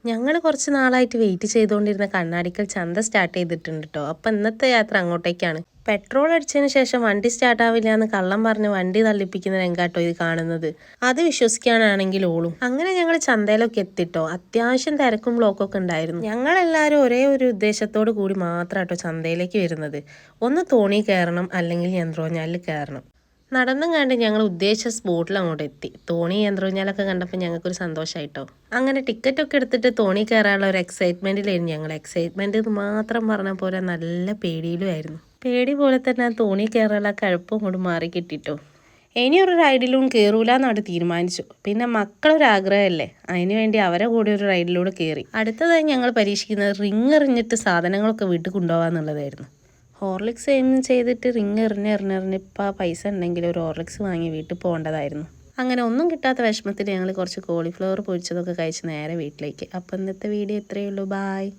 ഞങ്ങൾ കുറച്ച് നാളായിട്ട് വെയിറ്റ് ചെയ്തുകൊണ്ടിരുന്ന കണ്ണാടിക്കൽ ചന്ത സ്റ്റാർട്ട് ചെയ്തിട്ടുണ്ട് കേട്ടോ. അപ്പം ഇന്നത്തെ യാത്ര അങ്ങോട്ടേക്കാണ്. പെട്രോൾ അടിച്ചതിന് ശേഷം വണ്ടി സ്റ്റാർട്ടാവില്ല എന്ന് കള്ളം പറഞ്ഞ് വണ്ടി തള്ളിപ്പിക്കുന്ന രംഗാട്ടോ ഇത് കാണുന്നത്. അത് വിശ്വസിക്കാനാണെങ്കിൽ ഓളും. അങ്ങനെ ഞങ്ങൾ ചന്തയിലൊക്കെ എത്തിട്ടോ. അത്യാവശ്യം തിരക്കും ബ്ലോക്കൊക്കെ ഉണ്ടായിരുന്നു. ഞങ്ങളെല്ലാവരും ഒരേ ഒരു ഉദ്ദേശത്തോടു കൂടി മാത്രമാട്ടോ ചന്തയിലേക്ക് വരുന്നത്. ഒന്ന് തോണി കയറണം, അല്ലെങ്കിൽ യന്ത്രോഞ്ഞാലിൽ കയറണം. നടന്നും കണ്ട് ഞങ്ങൾ ഉദ്ദേശിച്ച സ്പോട്ടിൽ അങ്ങോട്ട് എത്തി. തോണി യന്ത്രോഞ്ഞാലൊക്കെ കണ്ടപ്പോൾ ഞങ്ങൾക്കൊരു സന്തോഷമായിട്ടോ. അങ്ങനെ ടിക്കറ്റൊക്കെ എടുത്തിട്ട് തോണി കയറാനുള്ള ഒരു എക്സൈറ്റ്മെൻറ്റിലായിരുന്നു ഞങ്ങൾ. എക്സൈറ്റ്മെൻറ്റ് എന്ന് മാത്രം പറഞ്ഞ പോലെ നല്ല പേടിയിലുമായിരുന്നു. പേടി പോലെ തന്നെ ആ തോണി കയറാനുള്ള കഴുപ്പും കൊണ്ട് മാറി കിട്ടിട്ടോ. ഇനിയൊരു റൈഡിലും കയറൂലെന്നാണ് തീരുമാനിച്ചു. പിന്നെ മക്കളൊരാഗ്രഹമല്ലേ, അതിന് വേണ്ടി അവരെ കൂടെ ഒരു റൈഡിലൂടെ കയറി. അടുത്തതായി ഞങ്ങൾ പരീക്ഷിക്കുന്നത് റിങ് എറിഞ്ഞിട്ട് സാധനങ്ങളൊക്കെ വീട്ടിൽ കൊണ്ടുപോകാന്നുള്ളതായിരുന്നു. ഹോർലിക്സ് എയിം ചെയ്തിട്ട് റിങ് എറിഞ്ഞ് ഇപ്പോൾ പൈസ ഉണ്ടെങ്കിൽ ഒരു ഹോർലിക്സ് വാങ്ങി വീട്ടിൽ പോകേണ്ടതായിരുന്നു. അങ്ങനെ ഒന്നും കിട്ടാത്ത വിഷമത്തിൽ ഞങ്ങൾ കുറച്ച് കോളിഫ്ലവർ പൊരിച്ചതൊക്കെ കഴിച്ച് നേരെ വീട്ടിലേക്ക്. അപ്പോൾ ഇന്നത്തെ വീഡിയോ ഇത്രയേ ഉള്ളൂ. ബായ്.